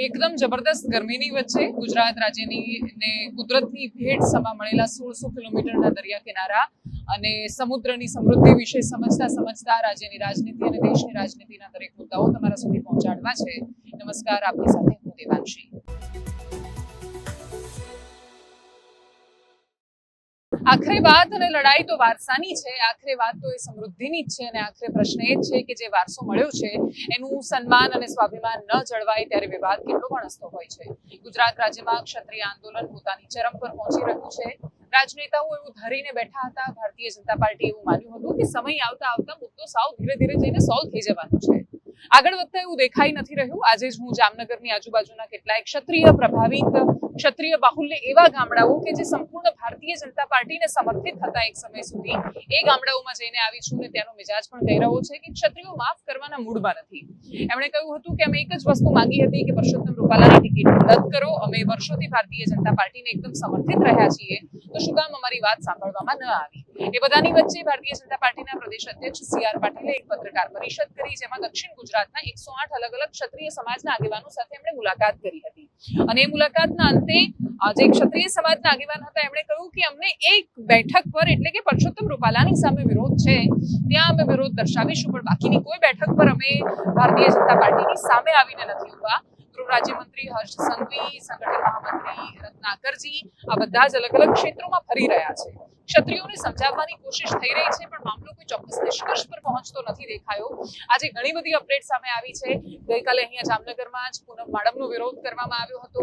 એકદમ જબરદસ્ત ગરમીની વચ્ચે ગુજરાત રાજ્યની ને કુદરતની ભેટ સમા મળેલા 1600 કિલોમીટરના દરિયા કિનારા અને સમુદ્રની સમૃદ્ધિ વિશે સમજતા રાજ્યની રાજનીતિ અને દેશની રાજનીતિના દરેક મુદ્દાઓ તમારા સુધી પહોંચાડવા છે. નમસ્કાર, આપની સાથે હું દેવાંશી. આખરે વાત અને લડાઈ તો વારસાની છે, આખરે વાત તો એ સમૃદ્ધિની જ છે અને આખરે પ્રશ્ન એ જ છે કે જે વારસો મળ્યો છે એનું સન્માન અને સ્વાભિમાન ન જળવાય ત્યારે વિવાદ કેટલો પણ હસતો હોય છે. ગુજરાત રાજ્યમાં ક્ષત્રિય આંદોલન પોતાની ચરમ પર પહોંચી રહ્યું છે. રાજનેતાઓ એવું ધરીને બેઠા હતા, ભારતીય જનતા પાર્ટી એવું માન્યું હતું કે સમય આવતા મુદ્દો સાવ ધીરે ધીરે જઈને સોલ્વ થઈ જવાનો છે. આગળ વધતા એવું દેખાઈ નથી રહ્યું. આજે જ હું જામનગરની આજુબાજુના કેટલાય ક્ષત્રિય પ્રભાવિત, ક્ષત્રિય બાહુલ્ય એવા ગામડાઓ કે જે સંપૂર્ણ ભારતીય જનતા પાર્ટીને સમર્થિત હતા એક સમય સુધી, એ ગામડાઓમાં જઈને આવી છું ને ત્યાંનો મિજાજ પણ કહી રહ્યો છે કે ક્ષત્રિયો માફ કરવાના મૂડમાં નથી. એમણે કહ્યું હતું કે અમે એક જ વસ્તુ માંગી હતી કે પરસોત્તમ રૂપાલાની ટિકિટ રદ કરો. અમે વર્ષોથી ભારતીય જનતા પાર્ટીને એકદમ સમર્થિત રહ્યા છીએ, તો શું કામ અમારી વાત સાંભળવામાં ન આવી? એ બધાની વચ્ચે ભારતીય જનતા પાર્ટીના પ્રદેશ અધ્યક્ષ CR પાટીલે એક પત્રકાર પરિષદ કરી, જેમાં દક્ષિણ ગુજરાતના 108 અલગ અલગ ક્ષત્રિય સમાજના આગેવાનો સાથે એમણે મુલાકાત કરી હતી. અને એ મુલાકાતના અંતે જે ક્ષત્રિય સમાજના આગેવાન હતા એમણે કહ્યું કે અમને એક બેઠક પર, એટલે કે પરસોત્તમ રૂપાલાની સામે વિરોધ છે, ત્યાં અમે વિરોધ દર્શાવીશું, પણ બાકીની કોઈ બેઠક પર અમે ભારતીય જનતા પાર્ટીની સામે આવીને નથી ઉભા. ગૃહ રાજ્યમંત્રી હર્ષ સંઘવી, સંગઠન મહામંત્રી રત્નાકરજી આ બધા જ અલગ અલગ ક્ષેત્રોમાં ફરી રહ્યા છે. ક્ષત્રિયોને સમજાવવાની કોશિશ થઈ રહી છે, પણ મામલો કોઈ ચોક્કસ નિષ્કર્ષ પર પહોંચતો નથી દેખાયો. આજે ઘણી બધી અપડેટ સામે આવી છે. ગઈકાલે અહીંયા જામનગરમાં જ પૂનમ માડમનો વિરોધ કરવામાં આવ્યો હતો.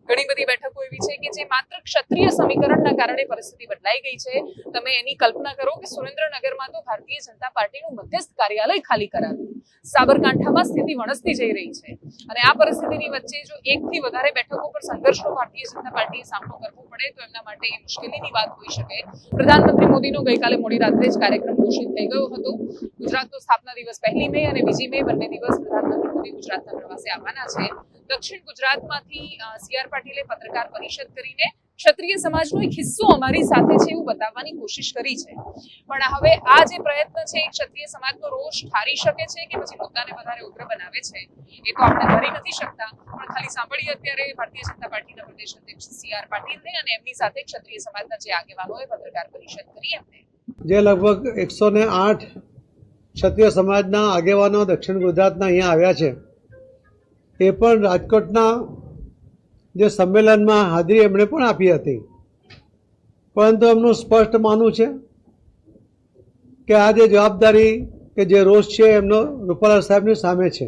ઘણી બધી બેઠકો એવી છે કે જે માત્ર ક્ષત્રિય સમીકરણના કારણે પરિસ્થિતિ બદલાઈ ગઈ છે. તમે એની કલ્પના કરો કે સુરેન્દ્રનગરમાં તો ભારતીય જનતા પાર્ટીનું મધ્યસ્થ કાર્યાલય ખાલી કરાવ્યું. સાબરકાંઠામાં સ્થિતિ વણસતી જઈ રહી છે અને આ પરિસ્થિતિની વચ્ચે જો એકથી વધારે બેઠકો પર સંઘર્ષનો ભારતીય જનતા પાર્ટીએ સામનો કરવો પડે તો એમના માટે એ મુશ્કેલીની વાત હોઈ શકે. પ્રધાનમંત્રી મોદીનો ગઈકાલે મોડી રાત્રે જ કાર્યક્રમ ઘોષિત થઈ ગયો હતો. ગુજરાતનો સ્થાપના દિવસ 1 મે અને 2 મે બંને દિવસ પ્રધાનમંત્રી મોદી ગુજરાતના પ્રવાસે આવવાના છે. દક્ષિણ ગુજરાતમાંથી CR પાટીલે પત્રકાર પરિષદ કરીને ક્ષત્રિય સમાજનો એક હિસ્સો અમારી સાથે છે એવું બતાવવાની કોશિશ કરી છે. પણ હવે આ જે પ્રયત્ન છે એ ક્ષત્રિય સમાજનો રોષ ઠારી શકે છે કે પછી મુદ્દાને વધારે ઉગ્ર બનાવે છે, એ તો આપણે ધારી નથી શકતા. પણ ખાલી સાંભળીએ અત્યારે ભારતીય જનતા પાર્ટીના પ્રદેશ અધ્યક્ષ CR પાટીલને અને એમની સાથે ક્ષત્રિય સમાજના જે આગેવાનોએ પત્રકાર પરિષદ કરી એમને. જે લગભગ 108 ક્ષત્રિય સમાજના આગેવાનો દક્ષિણ ગુજરાતના અહીંયા આવ્યા છે, એ પણ રાજકોટના જે સંમેલનમાં હાજરી એમણે પણ આપી હતી. પરંતુ એમનું સ્પષ્ટ માનવું છે કે આ જે જવાબદારી કે જે રોષ છે એમનો રૂપાલા સાહેબની સામે છે.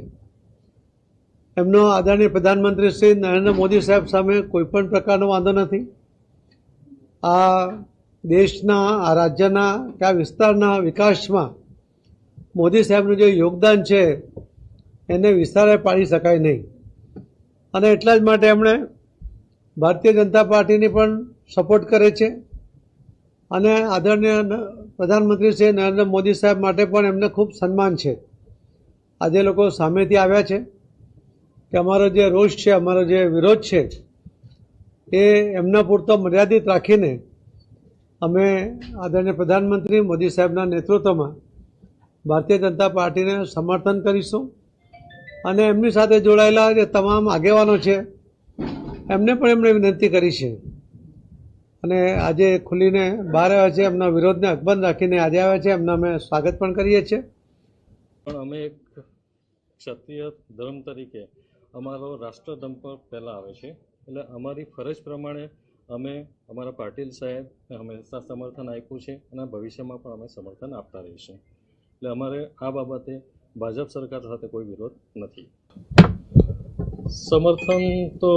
એમનો આદરણીય પ્રધાનમંત્રી શ્રી નરેન્દ્ર મોદી સાહેબ સામે કોઈ પણ પ્રકારનો વાંધો નથી. આ દેશના, આ રાજ્યના કે આ વિસ્તારના વિકાસમાં મોદી સાહેબનું જે યોગદાન છે એને વિસ્તારે પાડી શકાય નહીં. અને એટલા જ માટે એમણે ભારતીય જનતા પાર્ટીની પણ સપોર્ટ કરે છે અને આદરણીય પ્રધાનમંત્રી શ્રી નરેન્દ્ર મોદી સાહેબ માટે પણ એમને ખૂબ સન્માન છે. આજે લોકો સામેથી આવ્યા છે કે અમારો જે રોષ છે, અમારો જે વિરોધ છે એ એમના પૂરતો મર્યાદિત રાખીને અમે આદરણીય પ્રધાનમંત્રી મોદી સાહેબના નેતૃત્વમાં ભારતીય જનતા પાર્ટીને સમર્થન કરીશું. અને એમની સાથે જોડાયેલા જે તમામ આગેવાનો છે એમને પણ એમણે વિનંતી કરી છે અને આજે ખુલીને બહાર આવ્યા છે. એમના વિરોધને અકબંધ રાખીને આજે આવ્યા છે. એમના અમે સ્વાગત પણ કરીએ છીએ. પણ અમે એક ક્ષત્રિય ધર્મ તરીકે અમારો રાષ્ટ્રધર્મ પર પહેલાં આવે છે, એટલે અમારી ફરજ પ્રમાણે અમે અમારા પાટીલ સાહેબને હંમેશા સમર્થન આપ્યું છે અને ભવિષ્યમાં પણ અમે સમર્થન આપતા રહીશું. એટલે અમારે આ બાબતે ભાજપ સરકાર સાથે કોઈ વિરોધ નથી. સમર્થન તો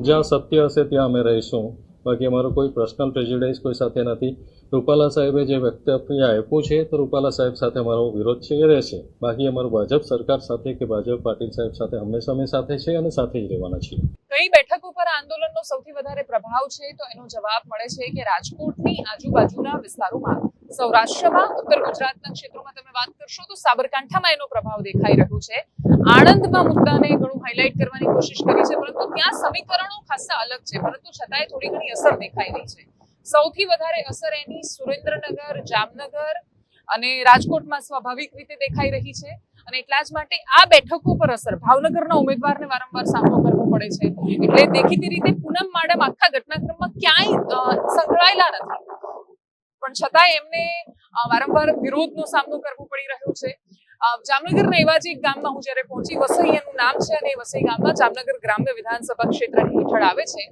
જ્યાં સત્ય હશે ત્યાં અમે રહીશું. બાકી અમારો કોઈ પર્સનલ પ્રેજ્યુડાઇઝ કોઈ સાથે નથી. રૂપાલા સાહેબે જે વક્તવ્ય આપ્યું છે તો રૂપાલા સાહેબ સાથે અમારો વિરોધ છે એ રહેશે. બાકી અમારું ભાજપ સરકાર સાથે કે ભાજપ પાટીલ સાહેબ સાથે હંમેશા અમે સાથે છે અને સાથે જ રહેવાના છીએ. કઈ બેઠકો પર આંદોલનનો સૌથી વધારે પ્રભાવ છે તો એનો જવાબ મળે છે કે રાજકોટની આજુબાજુના વિસ્તારોમાં, સૌરાષ્ટ્રમાં, ઉત્તર ગુજરાતના ક્ષેત્રોમાં તમે વાત કરશો તો સાબરકાંઠામાં એનો પ્રભાવ દેખાઈ રહ્યો છે. આણંદમાં મુદ્દાને ઘણું હાઇલાઇટ કરવાની કોશિશ કરી છે, પરંતુ ત્યાં સમીકરણો ખાસા અલગ છે, પરંતુ છતાંય થોડી ઘણી અસર દેખાઈ રહી છે. સૌથી વધારે અસર એની સુરેન્દ્રનગર, જામનગર અને રાજકોટમાં સ્વાભાવિક રીતે દેખાઈ રહી છે. અને એટલા જ માટે આ બેઠકો પર અસર ભાવનગરના ઉમેદવારને વારંવાર સામનો કરવો પડે છે. એટલે દેખીતી રીતે પૂનમ માડમ આખા ઘટનાક્રમમાં ક્યાંય સંકળાયેલા નથી, પણ છતાંય એમને વારંવાર વિરોધનો સામનો કરવો પડી રહ્યો છે. જામનગરના એવા જ એક ગામમાં હું જ્યારે પહોંચી, વસઈ એનું નામ છે, અને વસઈ ગામમાં જામનગર ગ્રામ્ય વિધાનસભા ક્ષેત્ર હેઠળ આવે છે.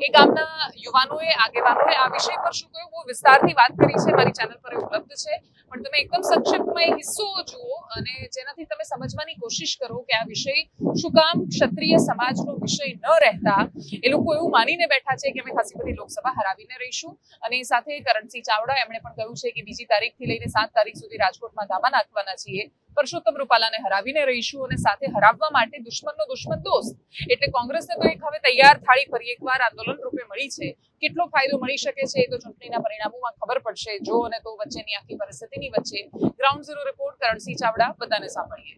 એ ગામના યુવાનોએ, આગેવાનોએ આ વિષય પર શું કહ્યું, બહુ વિસ્તારથી વાત કરી છે, મારી ચેનલ પર ઉપલબ્ધ છે, પણ તમે એકદમ સંક્ષિપ્તમાં એ હિસ્સો જુઓ અને જેનાથી તમે સમજવાની કોશિશ કરો કે આ વિષય શું કામ ક્ષત્રિય સમાજનો વિષય ન રહેતા એ લોકો એવું માનીને બેઠા છે કે અમે ખાસી બધી લોકસભા હરાવીને રહીશું. અને સાથે કરણસિંહ ચાવડા એમણે પણ કહ્યું છે કે 2જી તારીખથી લઈને 7 તારીખ સુધી રાજકોટમાં ધામા નાખવાના છીએ, પરસોત્તમ રૂપાલાને હરાવીને રહીશું, અને સાથે હરાવવા માટે દુશ્મનનો દુશ્મન દોસ્ત. એટલે કોંગ્રેસને તો એક હવે તૈયાર થાળી ફરી એકવાર આંદોલન રૂપે મળી છે. કેટલો ફાયદો મળી શકે છે એ તો ચૂંટણીના પરિણામોમાં ખબર પડશે. જો અને તો વચ્ચેની આખી પરિસ્થિતિની વચ્ચે ground zero report Karansinh Chavda, બધાને સાંભળીએ.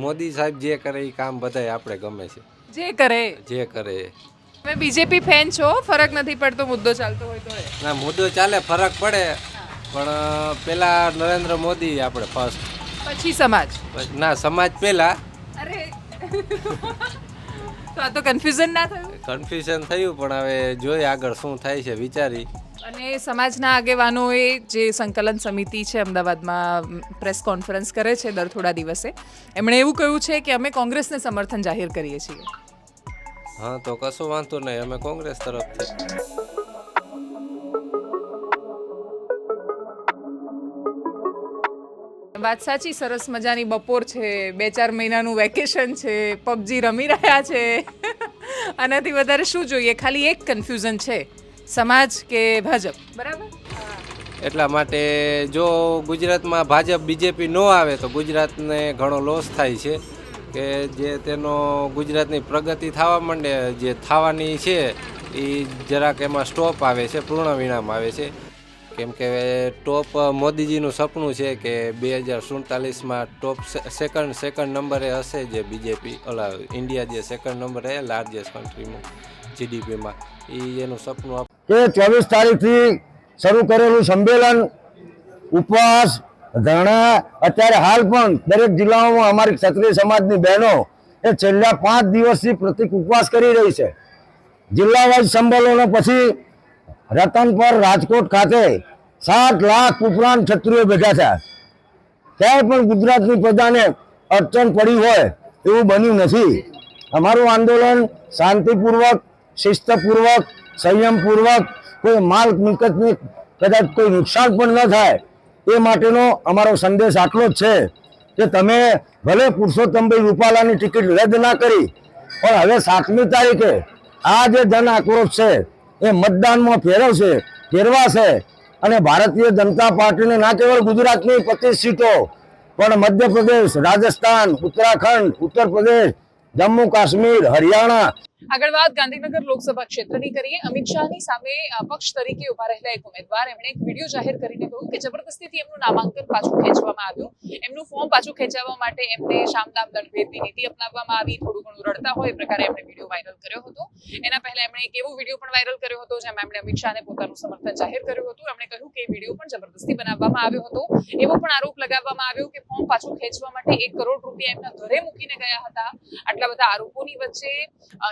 મોદી સાહેબ જે કરે એ કામ બધાય આપણે ગમે છે, જે કરે. તમે બીજેપી ફેન છો, ફરક નથી પડતો મુદ્દો ચાલતો હોય તો? ના, મુદ્દો ચાલે, ફરક પડે, પણ પેલા નરેન્દ્ર મોદી આપણે ફર્સ્ટ, પછી સમાજ. ના, સમાજ પેલા. અરે તો આ તો કન્ફ્યુઝન ના થયું? કન્ફ્યુઝન થયું, પણ હવે જોઈએ આગળ શું થાય છે, વિચારી. અને સમાજના આગેવાનોએ જે સંકલન સમિતિ છે અમદાવાદમાં પ્રેસ કોન્ફરન્સ કરે છે દર થોડા દિવસે, એમણે એવું કહ્યું છે કે અમે કોંગ્રેસને સમર્થન જાહેર કરીએ છીએ. હા, તો કશો વાંધો નહીં, અમે કોંગ્રેસ તરફથી. વાત સાચી, સરસ મજાની બપોર છે, 2-4 મહિનાનું વેકેશન છે, પબજી રમી રહ્યા છે, આનાથી વધારે શું જોઈએ? ખાલી એક કન્ફ્યુઝન છે, સમાજ કે ભાજપ, બરાબર? એટલા માટે જો ગુજરાતમાં ભાજપ બીજેપી ન આવે તો ગુજરાતને ઘણો લોસ થાય છે, કે જે તેનો ગુજરાતની પ્રગતિ થવા માંડે, જે થવાની છે એ જરાક એમાં સ્ટોપ આવે છે, પૂર્ણ વિરામ આવે છે. કેમ કે ટોપ મોદીજીનું સપનું છે કે 2047માં ટોપ સેકન્ડ નંબરે હશે જે બીજેપી, ઇન્ડિયા જે સેકન્ડ નંબરે લાર્જેસ્ટ કન્ટ્રીમાં જીડીપીમાં, એ એનું સપનું. કે 24 તારીખથી શરૂ કરેલું સંમેલન, ઉપવાસ, ધરણા, અત્યારે હાલ પણ દરેક જિલ્લાઓમાં અમારી ક્ષત્રિય સમાજની બહેનો એ છેલ્લા 5 દિવસથી પ્રતિક ઉપવાસ કરી રહી છે. જિલ્લા વાઇઝ સંમેલનો પછી રતનપર, રાજકોટ ખાતે 7 લાખ ઉપરાંત ક્ષત્રિયો ભેગા થયા. ક્યાંય પણ ગુજરાતની પ્રજાને અડચણ પડી હોય એવું બન્યું નથી. અમારું આંદોલન શાંતિપૂર્વક, શિસ્તપૂર્વક, સંયમપૂર્વક, કોઈ માલ મિલકતને કદાચ કોઈ નુકસાન પણ ન થાય એ માટેનો અમારો સંદેશ આટલો જ છે કે તમે ભલે પુરુષોત્તમભાઈ રૂપાલાની ટિકિટ રદ ના કરી, પણ હવે 7મી તારીખે આ જે જન આક્રોશ છે એ મતદાનમાં ફેરવાશે, અને ભારતીય જનતા પાર્ટીને ના કેવળ ગુજરાતની 25 સીટો, પણ મધ્યપ્રદેશ, રાજસ્થાન, ઉત્તરાખંડ, ઉત્તર પ્રદેશ, જમ્મુ કાશ્મીર, હરિયાણા. આગળ વાત ગાંધીનગર લોકસભા ક્ષેત્રની કરીએ. અમિત શાહની સામે પક્ષ તરીકે ઉભા રહેલા એક ઉમેદવાર, એમણે એક વિડીયો જાહેર કરીને કહ્યું કે જબરદસ્તીથી એમનું નામાંકન પાછું ખેંચવામાં આવ્યું. એમનું ફોર્મ પાછું ખેંચવા માટે એમને શામદામ દંડભેદની નીતિ અપનાવવામાં આવી. થોડું ઘણું રડતા હોય એ પ્રકારે એમણે વિડીયો વાયરલ કર્યો હતો. એના પહેલા એમણે એક એવો વિડીયો પણ વાયરલ કર્યો હતો જેમાં એમણે અમિત શાહને પોતાનું સમર્થન જાહેર કર્યું હતું. એમણે કહ્યું કે એ વિડીયો પણ જબરદસ્તી બનાવવામાં આવ્યો હતો. એવો પણ આરોપ લગાવવામાં આવ્યો કે ફોર્મ પાછું ખેંચવા માટે 1 કરોડ રૂપિયા એમના ઘરે મૂકીને ગયા હતા. આટલા બધા આરોપોની વચ્ચે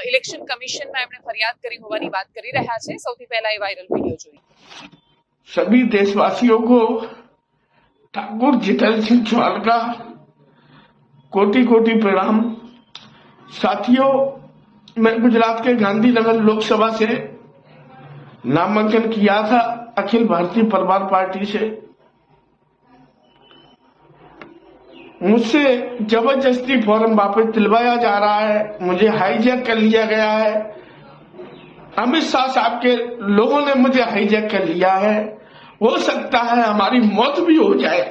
ઇલેક્શન કમિશનમાં એમણે ફરિયાદ કરી હોવાની વાત કરી રહ્યા છે. સૌથી પહેલા એ વાયરલ વિડીયો જોઈએ. सभी देशवासियों को ठाकुर जितल सिंह चौहान का कोटि कोटि प्रणाम। साथियों, मैं गुजरात के गांधीनगर लोकसभा से नामांकन किया था अखिल भारतीय परिवार पार्टी से। मुझसे जबरदस्ती फॉर्म वापस दिलवाया जा रहा है, मुझे हाईजैक कर लिया गया है। अमित शाह साहब के लोगों ने मुझे हाईजैक कर लिया है। हो सकता है हमारी मौत भी हो जाए,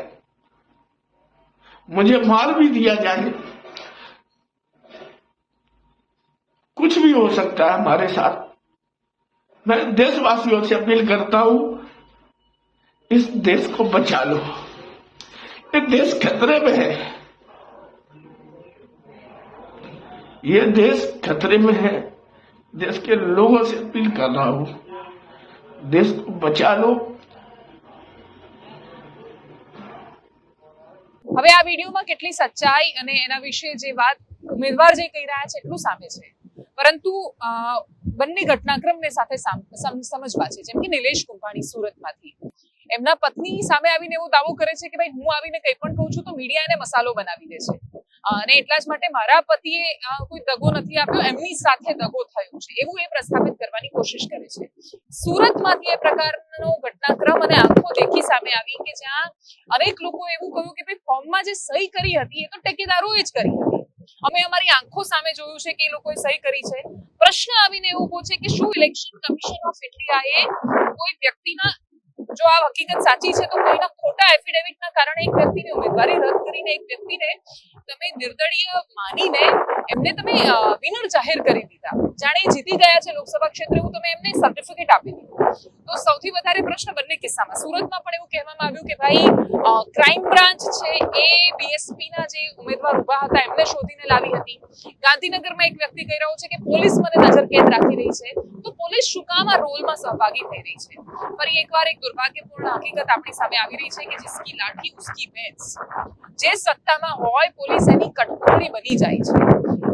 मुझे मार भी दिया जाए, कुछ भी हो सकता है हमारे साथ। मैं देशवासियों से अपील करता हूं, इस देश को बचा लो, ये देश खतरे में है, ये देश खतरे में है। देश के लोगों से अपील कर रहा हूं, देश को बचा लो। હવે આ વિડીયોમાં કેટલી સચ્ચાઈ અને એના વિશે જે વાત ઉમેદવાર જે કહી રહ્યા છે એટલું સામે છે, પરંતુ બંને ઘટનાક્રમને સાથે સમજવા છે. જેમ કે નિલેશ કુંભાણી સુરતમાંથી એમના પત્ની સામે આવીને એવો દાવો કરે છે કે ભાઈ હું આવીને કંઈ પણ કહું છું તો મીડિયા એને મસાલો બનાવી દે છે અને એટલા જ માટે મારા પતિએ કોઈ દગો નથી આપ્યો, એમની સાથે દગો થયો છે એવું એ પ્રસ્થાપિત કરવાની કોશિશ કરે છે. સુરતમાંથી એ પ્રકારનો ઘટનાક્રમ અને આંખો દેખી સામે આવી કે જ્યાં અનેક લોકો એવું કહ્યું કે ભાઈ ફોર્મમાં જે સહી કરી હતી એ તો ટેકેદારોએ જ કરી હતી, અમે અમારી આંખો સામે જોયું છે કે એ લોકોએ સહી કરી છે. પ્રશ્ન આવીને એવો પૂછે કે શું ઇલેક્શન કમિશન ઓફ ઇન્ડિયાએ કોઈ વ્યક્તિના, જો આ હકીકત સાચી છે તો કોઈના ખોટા એફિડેવિટના કારણે એક વ્યક્તિની ઉમેદવારી રદ કરીને એક વ્યક્તિને તમે નિર્દળીય માનીને એમને તમે વિનર જાહેર કરી દીધા, જાણે જીતી ગયા છે લોકસભા ક્ષેત્ર એવું તમે એમને સર્ટિફિકેટ આપી દીધું. તો સૌથી વધારે પ્રશ્ન બંને કિસ્સામાં સુરતમાં પણ એવું કહેવામાં આવ્યું કે ભાઈ ક્રાઇમ બ્રાન્ચ છે એ બીએસપીના જે ઉમેદવાર ઉભા હતા એમને શોધીને લાવી હતી. ગાંધીનગરમાં એક વ્યક્તિ કહી રહ્યો છે કે પોલીસ મને નજરકેદ રાખી રહી છે, તો પોલીસ શું કામ આ રોલમાં સહભાગી થઈ રહી છે? ફરી એકવાર એક દુર્ભાગ્યપૂર્ણ હકીકત આપણી સામે આવી રહી છે કે જિસકી લાઠી ઉસકી ભેંસ. જે સત્તામાં હોય પોલીસ એની કઠપૂતળી બની જાય છે.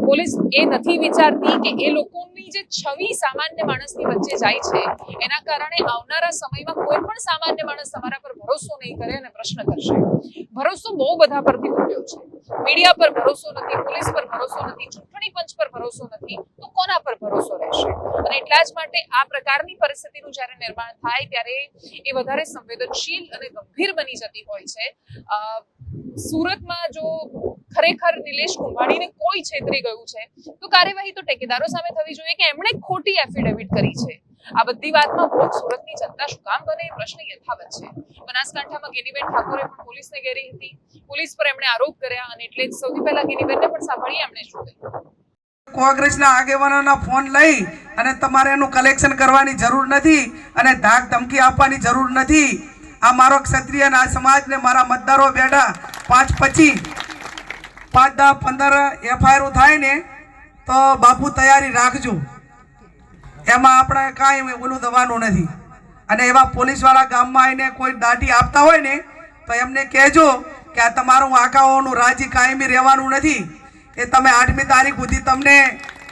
પોલીસ એ નથી વિચારતી કે એ લોકોની જે છવી સામાન્ય માણસની વચ્ચે જાય છે એના કારણે આવનારા સમયમાં કોઈ પણ સામાન્ય માણસ તમારા પર ભરોસો નહીં કરે અને પ્રશ્ન કરશે. ભરોસો બહુ બધા પરથી તૂટ્યો છે. મીડિયા પર ભરોસો નથી, પોલીસ પર ભરોસો નથી, ચૂંટણી પંચ પર ભરોસો નથી, તો કોના પર ભરોસો રહેશે? અને એટલા જ માટે આ પ્રકારની પરિસ્થિતિનું જ્યારે નિર્માણ થાય ત્યારે એ વધારે સંવેદનશીલ અને ગંભીર બની જતી હોય છે. સુરતમાં જો ખરેખર નિલેશ કુંભાણીને કોઈ છેતરી ગયું છે તો કાર્યવાહી તો ટેકેદારો સામે થવી જોઈએ કે એમણે ખોટી એફિડેવિટ કરી છે. આ બધી વાતમાં ભોગ સુરતની જનતા શું કામ બને એ પ્રશ્ન યથાવત છે. બનાસકાંઠામાં ગેનીબેન ઠાકોરે પણ પોલીસને ઘેરી હતી, પોલીસ પર એમણે આરોપ કર્યા અને એટલે સૌથી પહેલા ગેનીબેનને પણ સાંભળીએ એમણે શું કહ્યું. કોંગ્રેસના આગેવાનોના ફોન લઈ અને તમારે એનું કલેક્શન કરવાની જરૂર નથી અને ધાક ધમકી આપવાની જરૂર નથી. આ મારો ક્ષત્રિય અને આ સમાજને મારા મતદારો બેઠા 5 પછી 5, 10, 15 એફઆઈઆર થાય ને તો બાપુ તૈયારી રાખજો, એમાં આપણે કાંઈ ઓલું દવાનું નથી. અને એવા પોલીસવાળા ગામમાં આવીને કોઈ દાટી આપતા હોય ને તો એમને કહેજો કે આ તમારું આકાઓનું રાજી કાયમી રહેવાનું નથી. એ તમે 8મી તારીખ સુધી તમને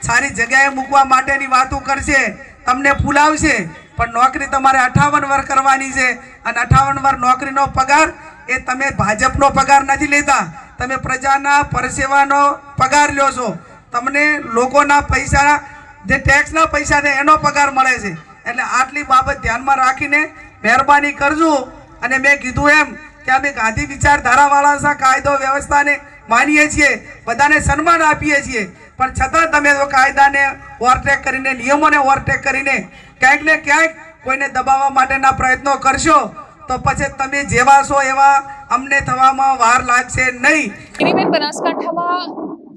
સારી જગ્યાએ મૂકવા માટેની વાતો કરશે, તમને ફૂલાવશે, પણ નોકરી તમારે 58 વર્ષ કરવાની છે અને 58 વર્ષ નોકરીનો પગાર એ તમે ભાજપનો પગાર નથી લેતા, તમે પ્રજાના પરસેવાનો પગાર લ્યો છો. તમને લોકોના પૈસા જે ટેક્સના પૈસા છે એનો પગાર મળે છે. એટલે આટલી બાબત ધ્યાનમાં રાખીને મહેરબાની કરજો. અને મેં કીધું એમ કે અમે ગાંધી વિચારધારાવાળા કાયદો વ્યવસ્થાને માનીએ છીએ, બધાને સન્માન આપીએ છીએ, પણ છતાં તમે તો કાયદાને ઓવરટેક કરીને, નિયમોને ઓવરટેક કરીને ક્યાંક ને ક્યાંક કોઈને દબાવવા માટેના પ્રયત્નો કરશો તો પછી તમે જેવા છો એવા અમને થવામાં વાર લાગશે નહીં. ગેનીબેન બનાસકાંઠામાં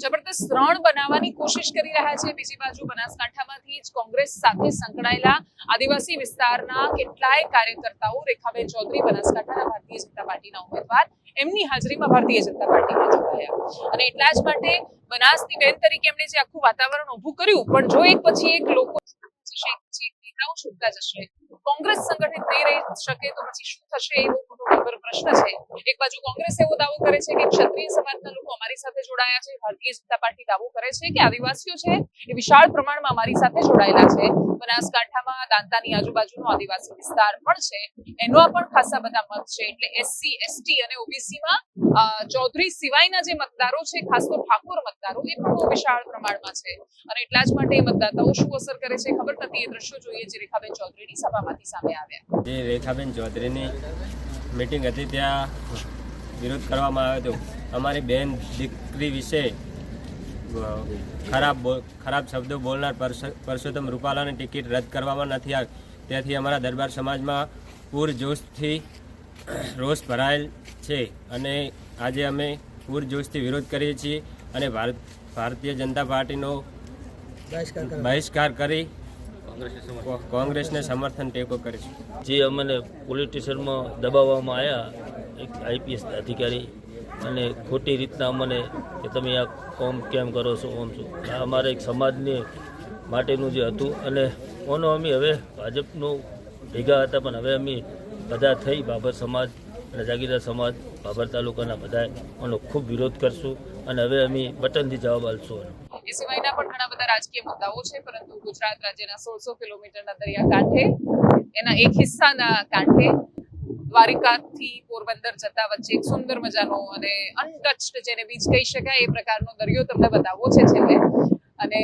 જબરદસ્ત રણ બનાવવાની કોશિશ કરી રહ્યા છે. બીજી બાજુ બનાસકાંઠામાંથી જ કોંગ્રેસ સાથે સંકળાયેલા આદિવાસી વિસ્તારના કેટલાય કાર્યકર્તાઓ રેખાબેન ચૌધરી બનાસકાંઠાના ભારતીય જનતા પાર્ટીના ઉમેદવાર એમની હાજરીમાં ભારતીય જનતા પાર્ટીમાં જોડાયા અને એટલા જ માટે બનાસની બેન તરીકે એમણે જે આખું વાતાવરણ ઊભું કર્યું, પણ જો એક પછી એક લોકો નેતાઓ છૂટતા જશે, કોંગ્રેસ સંગઠિત નહીં રહી શકે તો પછી શું થશે એવો મોટો ગંભીર પ્રશ્ન છે. એક બાજુ કોંગ્રેસ એવો દાવો કરે છે કે ક્ષત્રિય સમાજના લોકો અમારી સાથે જોડાયા છે, ભારતીય જનતા પાર્ટી દાવો કરે છે કે આદિવાસીઓ છે એ વિશાળ પ્રમાણમાં અમારી સાથે જોડાયેલા છે. બનાસકાંઠામાં દાંતાની આજુબાજુનો આદિવાસી વિસ્તાર પણ છે, એનો પણ ખાસા બધા મત છે. એટલે એસસી, એસટી અને ઓબીસીમાં ચૌધરી સિવાયના જે મતદારો છે, ખાસ તો ઠાકોર મતદારો, એ પણ બહુ વિશાળ પ્રમાણમાં છે અને એટલા જ માટે એ મતદાતાઓ શું અસર કરે છે ખબર નથી. એ દ્રશ્યો જોઈએ જે રેખાબેન ચૌધરીની સભામાંથી સામે આવ્યા. જે રેખાબેન ચૌધરીની મીટિંગ હતી ત્યાં વિરોધ કરવામાં આવ્યો હતો. અમારી બેન દીકરી વિશે ખરાબ શબ્દો બોલનાર પરસોત્તમ રૂપાલાની ટિકિટ રદ કરવામાં નથી આવી. તેથી અમારા દરબાર સમાજમાં પૂરજોશથી રોષ ભરાયેલ છે અને આજે અમે પૂરજોશથી વિરોધ કરીએ છીએ અને ભારતીય જનતા પાર્ટીનો બહિષ્કાર કરી કોંગ્રેસને સમર્થન ટેકો કરીશું. જે અમને પોલીસ સ્ટેશનમાં દબાવવામાં આવ્યા એક આઈપીએસ અધિકારી અને ખોટી રીતના અમને કે તમે આ કોમ કેમ કરો છો, ઓમ છો. આ અમારે એક સમાજને માટેનું જે હતું અને ઓનો અમે હવે ભાજપનું ભેગા હતા, પણ હવે અમે બધા થઈ બાબર સમાજ અને જાગીરદાર સમાજ ભાભર તાલુકાના બધાએ આનો ખૂબ વિરોધ કરશું અને હવે અમે બટનથી જવાબ આપશું. એ સિવાયના પણ ઘણા બધા રાજકીય મુદ્દાઓ છે, પરંતુ ગુજરાત રાજ્યના 1600 કિલોમીટરના દરિયાકાંઠે એના એક હિસ્સાના કાંઠે દ્વારિકાથી પોરબંદર જતા વચ્ચે એક સુંદર મજાનો અને અનટચ્ડ જેને બીચ કહી શકાય એ પ્રકારનો દરિયો તમને બતાવવો છે છેલ્લે. અને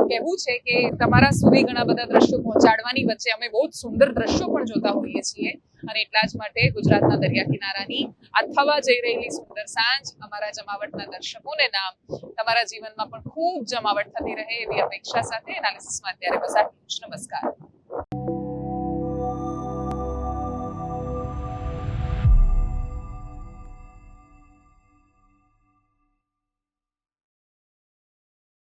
કહેવું છે કે તમારા સુધી ઘણા બધા દ્રશ્યો પહોંચાડવાની વચ્ચે અમે બહુ જ સુંદર દ્રશ્યો પણ જોતા હોઈએ છીએ. અને એટલા જ માટે ગુજરાતના દરિયા કિનારાની આ થવા જઈ રહેલી સુંદર સાંજ અમારા જમાવટના દર્શકોને નામ તમારા જીવનમાં પણ ખૂબ જમાવટ થતી રહે એવી અપેક્ષા સાથે એનાલિસિસમાં અત્યારે બસ આટલું જ. નમસ્કાર.